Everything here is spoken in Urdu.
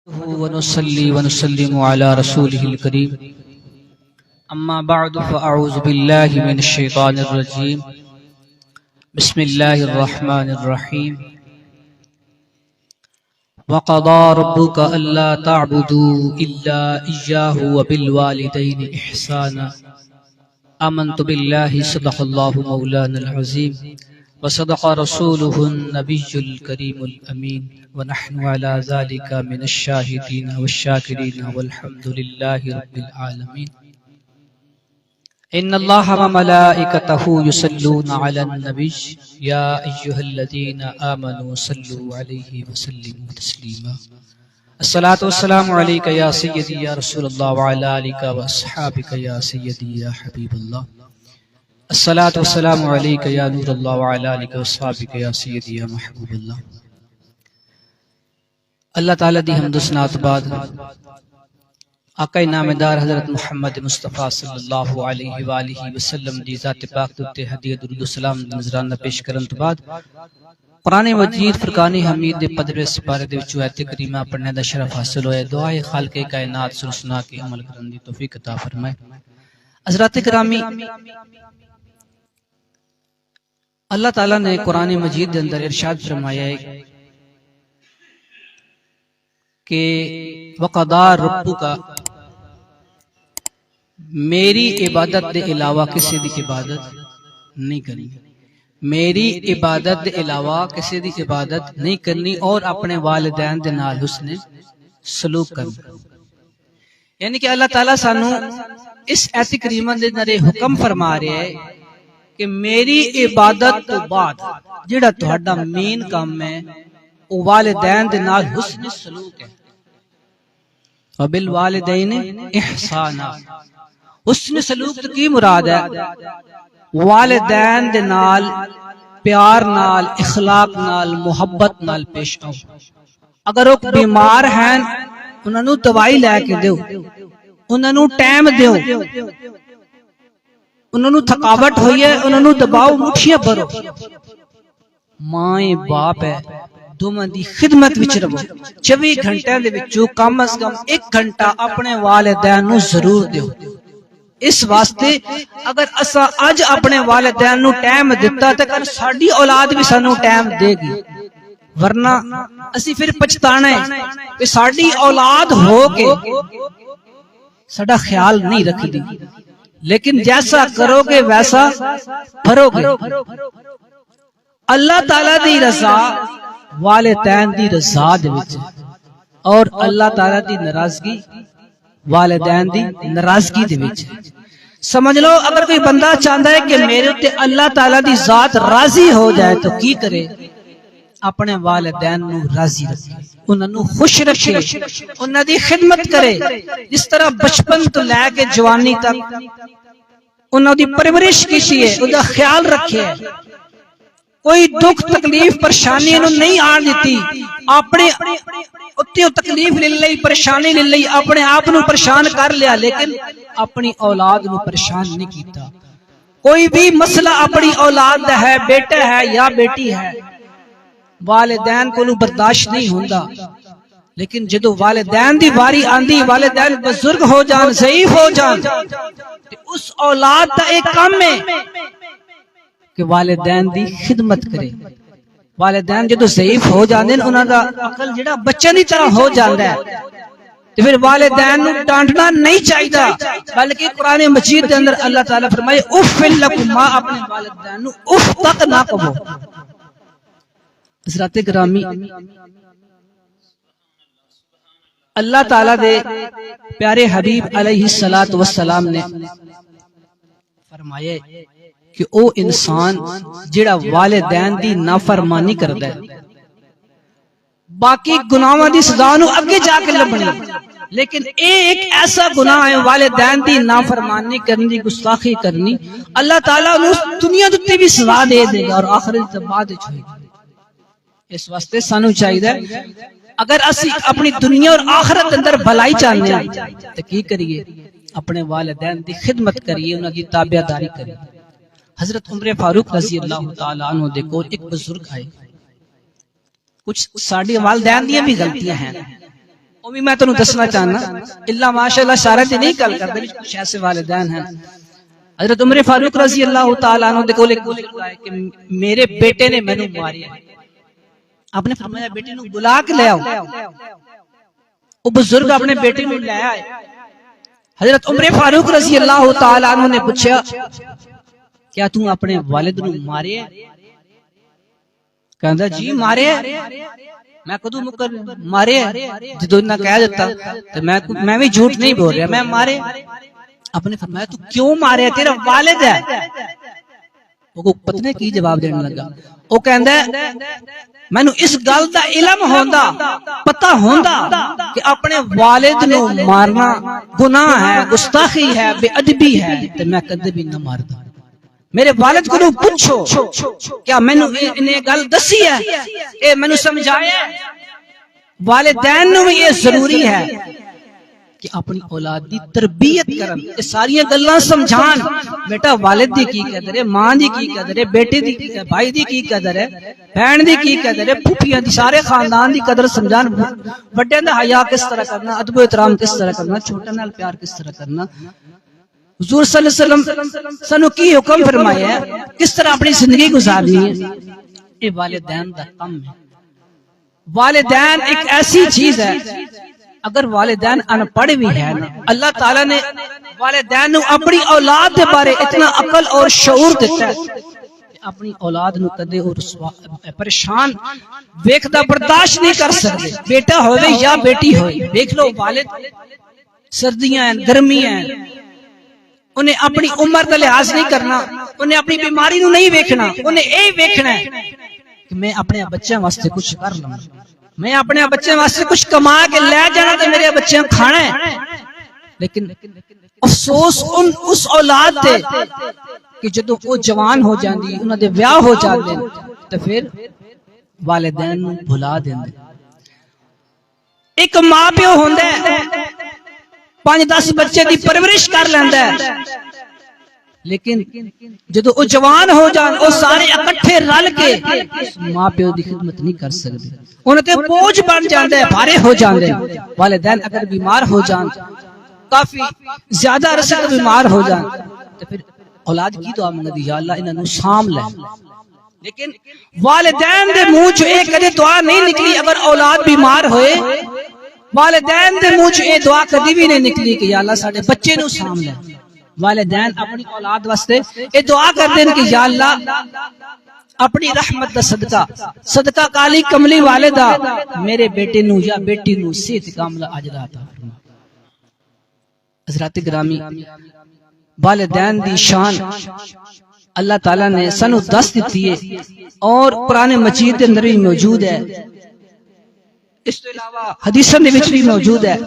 ونصلي ونسلم على رسوله الكريم أما بعد فأعوذ بالله من الشيطان الرجيم بسم الله الرحمن الرحيم وقضى ربك ألا تعبدوا إلا إياه وبالوالدين إحسانا آمنت بالله صدق الله مولانا العظيم وصدق رسوله النبي الكريم الأمين ونحن على ذلك من الشاهدين والشاكرين والحمد لله رب العالمين إن الله وملائكته يصلون على النبي يا أيها الذين آمنوا صلوا عليه وسلموا تسليما الصلاة والسلام عليك يا سيدي يا رسول الله وعلى آلك وأصحابك يا سيدي يا حبيب الله الصلاة والسلام عليك يا نور الله وعلى آلك وأصحابك يا سيدي يا محبوب الله اللہ تعالیٰ دی حمد و ثناء بعد آقا نامدار حضرت محمد مصطفیٰ صلی اللہ علیہ وآلہ وسلم دی ذات پاک تے ہدیہ درود و سلام نذرانہ پیش کرن تو بعد قرآن مجید فرقان حمید دے 15 سپارے دے وچوں آیت کریمہ پڑھنے دا شرف حاصل ہوئے دعائے خالق کائنات سنا کے عمل کرن دی توفیق عطا فرمائے حضرات کرامی اللہ تعالیٰ نے قرآن مجید دے اندر ارشاد فرمایا ہے کہ وقضا ربک میری عبادت دے علاوہ کسی دی عبادت نہیں کرنی میری عبادت دے علاوہ کسی دی عبادت نہیں کرنی اور اپنے والدین دے نال حسن سلوک کرنا یعنی کہ اللہ تعالیٰ سانو اس ایت کریمہ دے اندر حکم فرما رہے ہے کہ میری عبادت تو بعد جڑا تہاڈا مین کام ہے وہ والدین دے نال حسن سلوک ہے وبالوالدین احسانا حسن سلوک تو کی مراد ہے والدین دے نال پیار نال اخلاق نال محبت نال پیش آؤ اگر وہ بیمار ہیں انہاں نوں دوائی لے کے دیو انہاں نوں ٹائم دیو انہاں نوں تھکاوٹ ہوئی ہے انہاں نوں دباؤ مٹھیاں بھرو ماں باپ ہے دوواں دی خدمت وچ رہو 24 گھنٹے دے وچوں کم از کم 1 گھنٹہ اپنے والدین نوں ضرور دیو اس واسطے اگر اساں اج اپنے والدین نوں ٹائم دتا تے کل ساڈی اولاد بھی سانوں ٹائم دے گی ورنہ اسی پھر پچھتانا ہے کہ ساڈی اولاد ہو کے ساڈا خیال نہیں رکھدی لیکن جیسا کرو گے ویسا بھرو گے اللہ تعالیٰ دی رضا والدین دی رضا دے وچ اور اللہ تعالیٰ دی ناراضگی والدین دی ناراضگی دے وچ سمجھ لو اگر کوئی بندہ چاہتا ہے کہ میرے تے اللہ تعالیٰ دی ذات راضی ہو جائے تو کی کرے اپنے والدین نو راضی رکھے انہاں نو خوش رکھے انہاں دی خدمت کرے جس طرح بچپن تو لے کے جوانی تک انہاں دی پرورش کیتی ہے انہاں دا خیال رکھے کوئی دکھ تکلیف پریشانی انہوں نہیں آن دیتی اپنے اتنے تکلیف لے لئی پریشانی لے لئی اپنے آپ نو پریشان کر لیا لیکن اپنی اولاد نو پریشان نہیں کیتا کوئی بھی مسئلہ اپنی اولاد ہے بیٹا ہے یا بیٹی ہے والدین کو برداشت نہیں ہوندا لیکن جدو والدین دی باری آندی والدین بزرگ ہو جان ضعیف ہو جان اس اولاد دا ایک کام ہے کہ والدین دی خدمت کرے والدین جدو ضعیف ہو جاندے انہاں دا عقل جڑا بچے دی طرح ہو جاندا ہے تے پھر والدین نوں ڈانٹنا نہیں چاہیدا بلکہ قرآن مجید دے اندر اللہ تعالیٰ فرمائے اف لکما اپنے والدین نوں اف تک نہ کہو حضرات گرامی اللہ تعالیٰ دے پیارے حبیب علیہ الصلوۃ والسلام نے فرمایا کہ او انسان جڑا والدین دی نافرمانی کردا ہے باقی گناہاں دی سزا نو اگے جا کے لبنی لیکن ایک ایسا گناہ ہے والدین دی نافرمانی کرنی گستاخی کرنی اللہ تعالیٰ انہوں دنیا تے بھی سزا دے دے گا اور آخرت تے بعد وچ ہوئے گا اس واسطے سانو چاہیے اگر اسی اپنی دنیا اور آخرت اندر بھلائی چاہنے ہیں تو کی کریے اپنے والدین دی خدمت کریے انہاں دی تابعداری کریے حضرت عمر فاروق رضی اللہ تعالیٰ عنہ دے کول ایک بزرگ آئے کچھ ساڑی والدین دیا بھی غلطیاں ہیں وہ بھی میں تمہیں دسنا چاہنا اللہ ماشاءاللہ سارے دی نہیں گل کرتے کچھ ایسے والدین ہیں. حضرت عمر فاروق رضی اللہ تعالیٰ عنہ دے کول ایک بزرگ آئے کہ میرے بیٹے نے مینوں ماریا. آپ نے فرمایا بیٹے نو بلا کے لے آؤ. وہ بزرگ اپنے بیٹے نو لے آئے. حضرت عمر فاروق رضی اللہ تعالیٰ عنہ نے پوچھا کیا تم اپنے والد نو مارے؟ کہندا جی مارے. میں کدوں مکر مارے جدوں انہاں کہہ دیتا تے میں بھی جھوٹ نہیں بول رہا میں مارے. آپ نے فرمایا تو کیوں مارے؟ تیرا والد ہے. وہ پتہ نہیں کی جواب دینے لگا. وہ کہندا مینوں اس گل دا علم ہوندا پتہ ہوندا کہ اپنے والد نو مارنا گناہ ہے گستاخی ہے بے ادبی ہے تے میں کدے بھی نہ ماردا. میرے والد کو پوچھو کیا مینوں انہیں گل دسی ہے اے مینوں سمجھایا. والدین نو بھی یہ ضروری ہے کہ اپنی اولاد دی تربیت کرن یہ ساری گلاں سمجھان. بیٹا والد دی کی قدر ہے ماں دی کی قدر ہے بیٹے دی بھائی دی کی قدر ہے بہن دی کی قدر ہے پھوپھیاں دی سارے خاندان دی قدر سمجھان. بڑے دا حیا کس طرح کرنا ادب و احترام کس طرح کرنا چھوٹے نال پیار کس طرح کرنا. حضور صلی اللہ علیہ وسلم سانو کی حکم فرمایا ہے کس طرح اپنی زندگی گزارنی ہے. یہ والدین دا کم ہے. والدین ایک ایسی چیز ہے اگر والدین ان پڑھ بھی ہے نا اللہ تعالیٰ نے والدین نو اپنی اولاد دے بارے اتنا عقل اور شعور دیتا ہے اپنی اولاد نو کدے اور پریشان ویکھدا برداشت نہیں کر سکتے. بیٹا ہوئے یا بیٹی ہوئے دیکھ لو والد سردیاں ہیں گرمیاں ہیں انہیں اپنی عمر کا لحاظ نہیں کرنا انہیں اپنی بیماری نو نہیں ویکھنا انہیں اے ویکھنا ہے کہ میں اپنے بچوں واسطے کچھ کر لوں میں اپنے بچوں واسطے کچھ کما کے لے جانا تو میرے بچے کھانا ہے. لیکن افسوس اس اولاد تے کہ جدوں وہ جوان ہو جاندی انہاں دے ویاہ ہو جاندے تے پھر والدین نو بھلا دیندے. ایک ماں پیو ہوندا ہے 5-10 بچے دی پرورش کر لیندا ہے لیکن جدوں وہ جوان ہو جان وہ سارے اکٹھے رل کے ماں پیو دی خدمت نہیں کر سکتے. انہاں تے بوجھ بن جاندے ہیں بھارے ہو جاندے. والدین اگر بیمار ہو جان کافی زیادہ عرصے تک بیمار ہو جان تو پھر اولاد کی دعا منگدی یا اللہ انہاں نو سام لے. لیکن والدین دے منہ چوں ایک کدی دعا نہیں نکلی اگر اولاد بیمار ہوئے والدین دے منہ چوں یہ دعا کدی بھی نہیں نکلی کہ یا اللہ ساڈے بچے نو سام لے. والدین اپنی اولاد واسطے یہ دعا کرتے ہیں کہ یا اللہ اپنی رحمت دا صدقہ کالی کملی والدہ میرے بیٹے نو یا بیٹی نو صحت کاملہ اجر عطا فرما. حضرات گرامی والدین دی شان اللہ تعالیٰ نے سانو دس دیتی ہے اور قرآن مجید کے اندر بھی موجود ہے. اس کے علاوہ حدیثاں دے وچ بھی موجود ہے.